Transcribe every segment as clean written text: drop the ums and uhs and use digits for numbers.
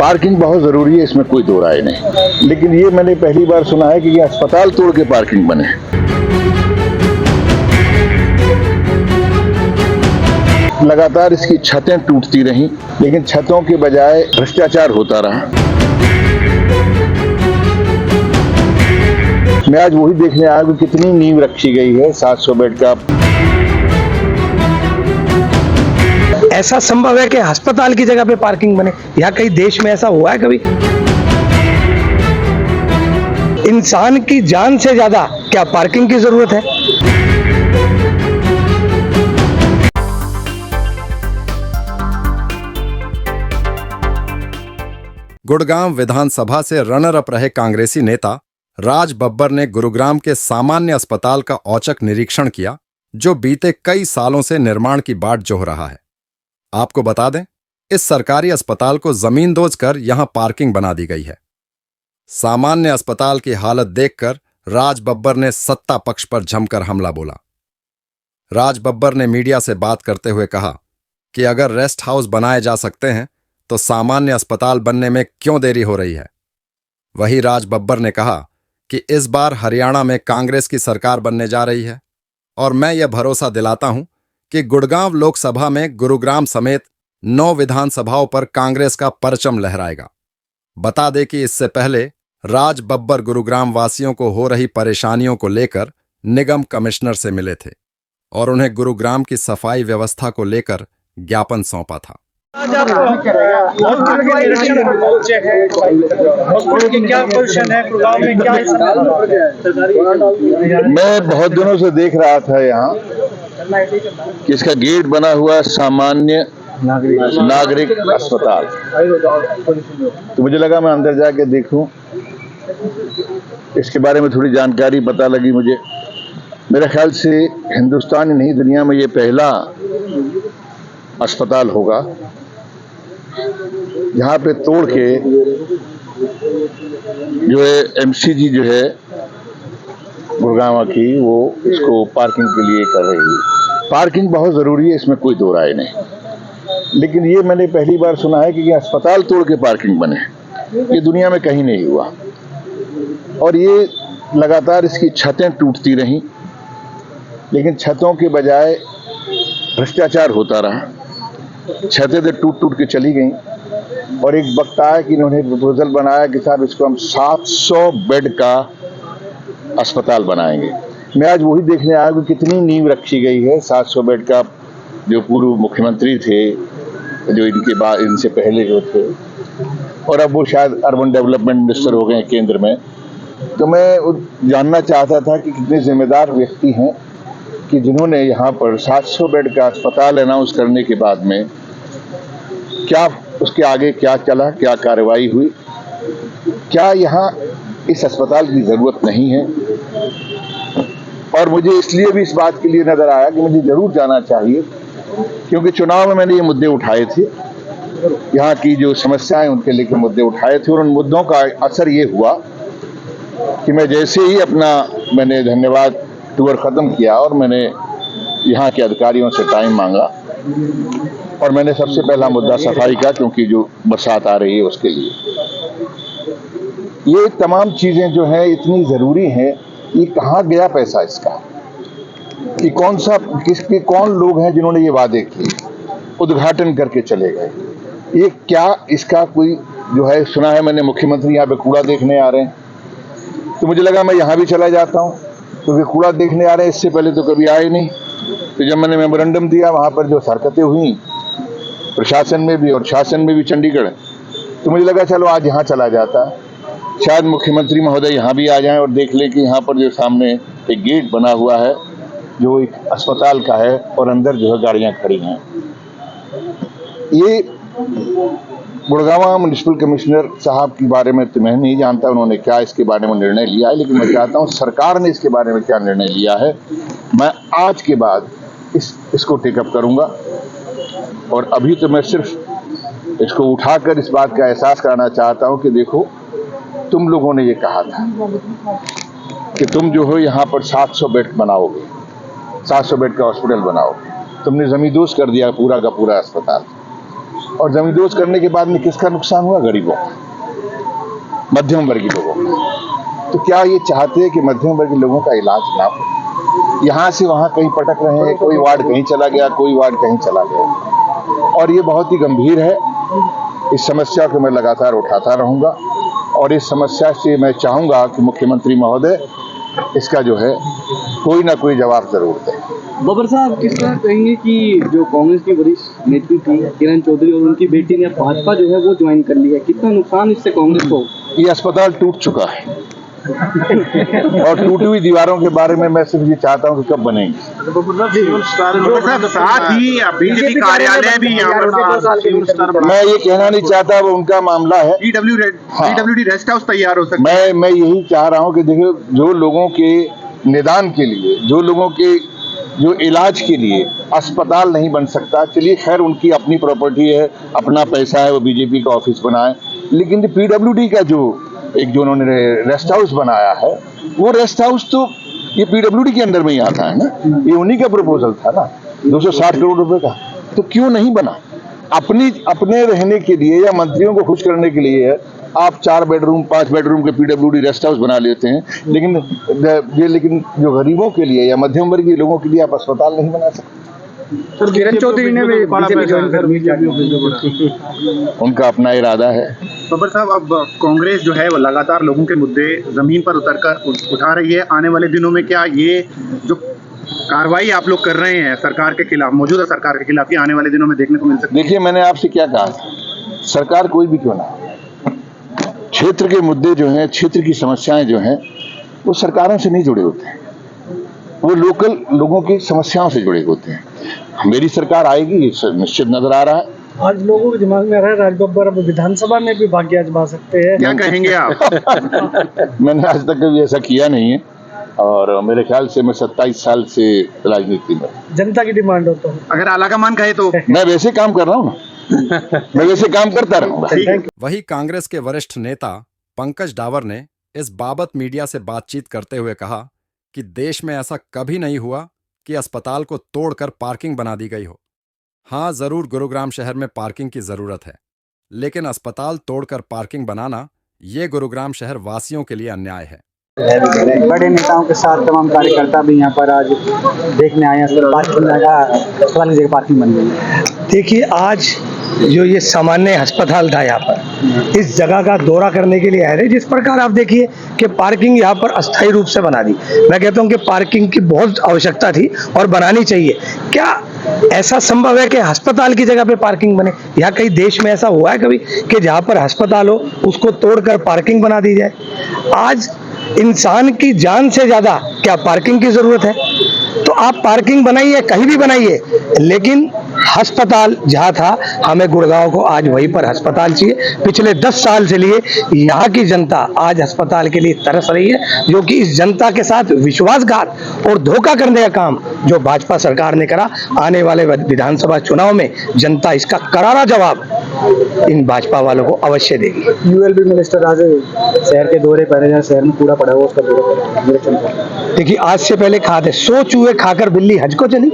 Parking बहुत ज़रूरी है, इसमें कोई दो राय नहीं। लेकिन ये मैंने पहली बार सुना है कि ये अस्पताल तोड़ के पार्किंग बने। लगातार इसकी छतें टूटती रहीं, लेकिन छतों के बजाय भ्रष्टाचार होता रहा। मैं आज वही देखने आया कि कितनी नींव रखी गई है 700 बेड का। ऐसा संभव है कि अस्पताल की जगह पे पार्किंग बने? या कहीं देश में ऐसा हुआ है कभी? इंसान की जान से ज्यादा क्या पार्किंग की जरूरत है? गुड़गांव विधानसभा से रनर अप रहे कांग्रेसी नेता राज बब्बर ने गुरुग्राम के सामान्य अस्पताल का औचक निरीक्षण किया, जो बीते कई सालों से निर्माण की बाट जोह रहा है। आपको बता दें, इस सरकारी अस्पताल को जमींदोज कर यहां पार्किंग बना दी गई है। सामान्य अस्पताल की हालत देखकर राज बब्बर ने सत्ता पक्ष पर जमकर हमला बोला। राज बब्बर ने मीडिया से बात करते हुए कहा कि अगर रेस्ट हाउस बनाए जा सकते हैं तो सामान्य अस्पताल बनने में क्यों देरी हो रही है। वहीं राज बब्बर ने कहा कि इस बार हरियाणा में कांग्रेस की सरकार बनने जा रही है और मैं यह भरोसा दिलाता हूं कि गुड़गांव लोकसभा में गुरुग्राम समेत 9 विधानसभाओं पर कांग्रेस का परचम लहराएगा। बता दें कि इससे पहले राज बब्बर गुरुग्राम वासियों को हो रही परेशानियों को लेकर निगम कमिश्नर से मिले थे और उन्हें गुरुग्राम की सफाई व्यवस्था को लेकर ज्ञापन सौंपा था। आज आप हॉस्पिटल के निरीक्षण में पहुंचे हैं, हॉस्पिटल की क्या पोजीशन है, गुड़गांव में क्या मैं बहुत दिनों से देख रहा था यहाँ कि इसका गेट बना हुआ सामान्य नागरिक अस्पताल, तो मुझे लगा मैं अंदर जाके देखूं। इसके बारे में थोड़ी जानकारी पता लगी मुझे। मेरे ख्याल से हिंदुस्तान ही नहीं, दुनिया में ये पहला अस्पताल होगा जहाँ पे तोड़ के जो है एमसीजी जो है गुड़गांव की, वो इसको पार्किंग के लिए कर रही है। पार्किंग बहुत ज़रूरी है, इसमें कोई दो राय नहीं। लेकिन ये मैंने पहली बार सुना है कि ये अस्पताल तोड़ के पार्किंग बने। ये दुनिया में कहीं नहीं हुआ। और ये लगातार इसकी छतें टूटती रहीं, लेकिन छतों के बजाय भ्रष्टाचार होता रहा। छतें तो टूट टूट के चली गईं और एक वक्त आया कि इन्होंने प्रपोजल बनाया कि साहब इसको हम 700 बेड का अस्पताल बनाएंगे। मैं आज वही देखने आया कि कितनी नींव रखी गई है 700 बेड का। जो पूर्व मुख्यमंत्री थे, जो इनके बाद इनसे पहले जो थे, और अब वो शायद अर्बन डेवलपमेंट मिनिस्टर हो गए केंद्र में। तो मैं जानना चाहता था कि कितने जिम्मेदार व्यक्ति हैं कि जिन्होंने यहाँ पर 700 बेड का अस्पताल अनाउंस करने के बाद में क्या उसके आगे क्या चला, क्या कार्रवाई हुई, क्या यहाँ इस अस्पताल की ज़रूरत नहीं है। और मुझे इसलिए भी इस बात के लिए नज़र आया कि मुझे ज़रूर जाना चाहिए, क्योंकि चुनाव में मैंने ये मुद्दे उठाए थे, यहाँ की जो समस्याएं उनके लेकर मुद्दे उठाए थे, और उन मुद्दों का असर ये हुआ कि मैं जैसे ही मैंने धन्यवाद टूर ख़त्म किया और मैंने यहाँ के अधिकारियों से टाइम मांगा, और मैंने सबसे पहला मुद्दा सफाई का, क्योंकि जो बरसात आ रही है उसके लिए ये तमाम चीज़ें जो हैं इतनी ज़रूरी हैं। ये कहाँ गया पैसा इसका, कि कौन लोग हैं जिन्होंने ये वादे किए, उद्घाटन करके चले गए। ये क्या इसका कोई जो है, सुना है मैंने मुख्यमंत्री यहाँ पे कूड़ा देखने आ रहे हैं, तो मुझे लगा मैं यहाँ भी चला जाता हूँ, क्योंकि कूड़ा देखने आ रहे हैं, इससे पहले तो कभी आए नहीं। तो जब मैंने मेमोरेंडम दिया, वहाँ पर जो हरकतें हुई प्रशासन में भी और शासन में भी चंडीगढ़, तो मुझे लगा चलो आज यहाँ चला जाता, शायद मुख्यमंत्री महोदय यहाँ भी आ जाएं और देख लें कि यहाँ पर जो सामने एक गेट बना हुआ है जो एक अस्पताल का है, और अंदर जो है गाड़ियाँ खड़ी हैं। ये गुड़गांव म्युनिसिपल कमिश्नर साहब के बारे में तो मैं नहीं जानता उन्होंने क्या इसके बारे में निर्णय लिया है, लेकिन मैं चाहता हूँ सरकार ने इसके बारे में क्या निर्णय लिया है। मैं आज के बाद इसको टेकअप करूँगा, और अभी तो मैं सिर्फ इसको उठाकर इस बात का एहसास कराना चाहता हूँ कि देखो, तुम लोगों ने ये कहा था कि तुम जो हो यहाँ पर 700 बेड बनाओगे, 700 बेड का हॉस्पिटल बनाओगे, तुमने जमींदोज कर दिया पूरा का पूरा अस्पताल। और जमींदोज करने के बाद में किसका नुकसान हुआ? गरीबों, मध्यम वर्गीय लोगों का। तो क्या ये चाहते हैं कि मध्यम वर्गीय लोगों का इलाज ना हो? यहाँ से वहाँ कहीं पटक रहे हैं, कोई वार्ड कहीं चला गया, कोई वार्ड कहीं चला गया, और ये बहुत ही गंभीर है। इस समस्या को मैं लगातार उठाता रहूंगा और इस समस्या से मैं चाहूंगा कि मुख्यमंत्री महोदय इसका जो है कोई ना कोई जवाब जरूर दें। बब्बर साहब, किस तरह कहेंगे कि जो कांग्रेस की वरिष्ठ नेत्री थी किरण चौधरी और उनकी बेटी ने भाजपा जो है वो ज्वाइन कर लिया, कितना नुकसान इससे कांग्रेस को? ये अस्पताल टूट चुका है और टूटी हुई दीवारों के बारे में मैं सिर्फ ये चाहता हूँ कि कब बनेंगी। साथ ही बीजेपी कार्यालय भी यहाँ पर, मैं ये कहना नहीं चाहता, वो उनका मामला है। पीडब्ल्यूडी रेस्ट हाउस तैयार हो सकता है। मैं यही चाह रहा हूँ कि देखिए, जो लोगों के निदान के लिए, जो लोगों के जो इलाज के लिए अस्पताल नहीं बन सकता, चलिए खैर उनकी अपनी प्रॉपर्टी है, अपना पैसा है, वो बीजेपी का ऑफिस बनाए, लेकिन पीडब्ल्यूडी का जो उन्होंने रेस्ट हाउस बनाया है, वो रेस्ट हाउस तो ये पीडब्ल्यूडी के अंदर में ही आता है ना, ये उन्हीं का प्रपोजल था ना, 260 करोड़ रुपए का, तो क्यों नहीं बना? अपने रहने के लिए या मंत्रियों को खुश करने के लिए आप 4 बेडरूम 5 बेडरूम के पीडब्ल्यूडी रेस्ट हाउस बना लेते हैं, लेकिन जो गरीबों के लिए या मध्यम वर्गीय लोगों के लिए आप अस्पताल नहीं बना सकते। सर, किरण चौधरी ने बीजेपी ज्वाइन कर ली, उनका अपना इरादा है। बब्बर साहब, अब कांग्रेस जो है वो लगातार लोगों के मुद्दे जमीन पर उतरकर उठा रही है। आने वाले दिनों में क्या ये जो कार्रवाई आप लोग कर रहे हैं सरकार के खिलाफ, मौजूदा सरकार के खिलाफ, ये आने वाले दिनों में देखने को मिल सकती है? देखिए, मैंने आपसे क्या कहा, सरकार कोई भी क्यों ना, क्षेत्र के मुद्दे जो हैं, क्षेत्र की समस्याएं जो हैं, वो सरकारों से नहीं जुड़े होते हैं, वो लोकल लोगों की समस्याओं से जुड़े होते हैं। मेरी सरकार आएगी, ये निश्चित नजर आ रहा है। आज लोगों के दिमाग में आ रहा है राज बब्बर अब विधानसभा में भी भाग्य आजमा सकते हैं, क्या कहेंगे आप? मैंने आज तक कभी ऐसा किया नहीं है और मेरे ख्याल से मैं 27 साल से राजनीति में। जनता की डिमांड हो तो अगर आलाकमान कहे तो मैं वैसे काम कर रहा हूँ ना, मैं वैसे काम करता रहूंगा। वहीं कांग्रेस के वरिष्ठ नेता पंकज डावर ने इस बाबत मीडिया से बातचीत करते हुए कहा कि देश में ऐसा कभी नहीं हुआ कि अस्पताल को तोड़कर पार्किंग बना दी गई हो। हाँ, जरूर गुरुग्राम शहर में पार्किंग की जरूरत है, लेकिन अस्पताल तोड़कर पार्किंग बनाना ये गुरुग्राम शहर वासियों के लिए अन्याय है। बड़े नेताओं के साथ तमाम कार्यकर्ता भी यहाँ पर आज देखने आए हैं, अस्पताल की जगह पार्किंग बन गई है। देखिए, आज जो ये सामान्य अस्पताल था यहाँ पर, इस जगह का दौरा करने के लिए आए थे। जिस प्रकार आप देखिए कि पार्किंग यहाँ पर अस्थायी रूप से बना दी, मैं कहता हूँ कि पार्किंग की बहुत आवश्यकता थी और बनानी चाहिए। क्या ऐसा संभव है कि अस्पताल की जगह पे पार्किंग बने? यहाँ कहीं देश में ऐसा हुआ है कभी कि जहाँ पर अस्पताल हो उसको तोड़कर पार्किंग बना दी जाए? आज इंसान की जान से ज्यादा क्या पार्किंग की जरूरत है? तो आप पार्किंग बनाइए, कहीं भी बनाइए, लेकिन अस्पताल जहाँ था, हमें गुड़गांव को आज वहीं पर अस्पताल चाहिए। पिछले 10 साल से लिए यहाँ की जनता आज अस्पताल के लिए तरस रही है, जो कि इस जनता के साथ विश्वासघात और धोखा करने का काम जो भाजपा सरकार ने करा, आने वाले विधानसभा चुनाव में जनता इसका करारा जवाब इन भाजपा वालों को अवश्य देगी। यूएलबी मिनिस्टर आज शहर के दौरे पर है, शहर में कूड़ा पड़ा हुआ, उसका देखिए, आज से पहले खाते 100 चूहे खाकर बिल्ली हज को चली।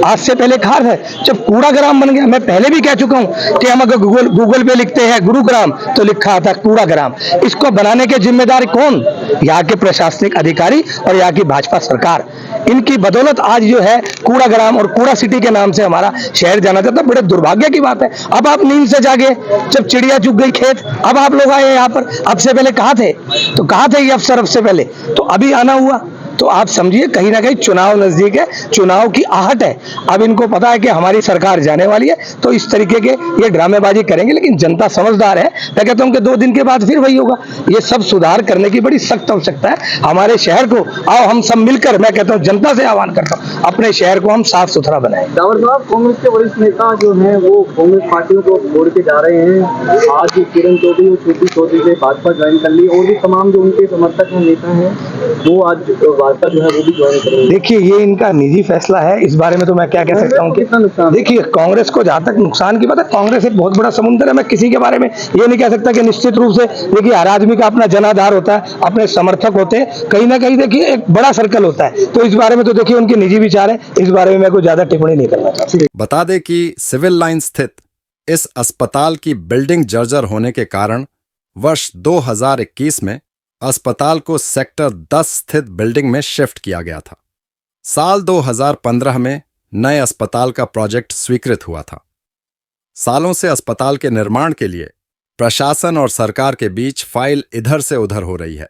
आज से पहले खाद है, जब कूड़ाग्राम बन गया। मैं पहले भी कह चुका हूं कि हम अगर गूगल पे लिखते हैं गुरुग्राम तो लिखा आता कूड़ाग्राम। इसको बनाने के जिम्मेदार कौन? यहाँ के प्रशासनिक अधिकारी और यहाँ की भाजपा सरकार। इनकी बदौलत आज जो है कूड़ाग्राम और कूड़ा सिटी के नाम से हमारा शहर जाना जाता है। बड़े दुर्भाग्य की बात है। अब आप नींद से जागे, जब चिड़िया चुग गई खेत, अब आप लोग आए यहाँ पर। अब से पहले कहाँ थे? तो कहाँ थे ये अफसर? अब से पहले तो अभी आना हुआ। तो आप समझिए कहीं ना कहीं चुनाव नजदीक है, चुनाव की आहट है। अब इनको पता है कि हमारी सरकार जाने वाली है, तो इस तरीके के ये ड्रामेबाजी करेंगे। लेकिन जनता समझदार है। मैं कहता हूं कि 2 दिन के बाद फिर वही होगा। ये सब सुधार करने की बड़ी सख्त आवश्यकता है हमारे शहर को। आओ हम सब मिलकर, मैं कहता हूं जनता से आह्वान करता हूं, अपने शहर को हम साफ सुथरा बनाएं। डावर साहब, कांग्रेस के वरिष्ठ नेता जो हैं वो कांग्रेस पार्टियों को छोड़ के जा रहे हैं। आज किरण चौधरी और छोटी चौधरी ने भाजपा ज्वाइन कर ली और भी तमाम जो उनके समर्थक हैं, नेता हैं, वो आज भाजपा जो है वो भी ज्वाइन करेंगे। देखिए, ये इनका निजी फैसला है। इस बारे में तो मैं क्या कह सकता हूँ कि देखिए, कांग्रेस को जहां तक नुकसान की बात है, कांग्रेस एक बहुत बड़ा समुद्र है। मैं किसी के बारे में ये नहीं कह सकता कि निश्चित रूप से देखिए, हर आदमी का अपना जनाधार होता है, अपने समर्थक होते हैं, कहीं ना कहीं देखिए एक बड़ा सर्कल होता है। तो इस बारे में तो देखिए उनके निजी विचार है, इस बारे में मैं कोई ज्यादा टिप्पणी नहीं करना चाहता। बता दें कि सिविल लाइन स्थित इस अस्पताल की बिल्डिंग जर्जर होने के कारण वर्ष 2021 में अस्पताल को सेक्टर 10 स्थित बिल्डिंग में शिफ्ट किया गया था। साल 2015 में नए अस्पताल का प्रोजेक्ट स्वीकृत हुआ था। सालों से अस्पताल के निर्माण के लिए प्रशासन और सरकार के बीच फाइल इधर से उधर हो रही है।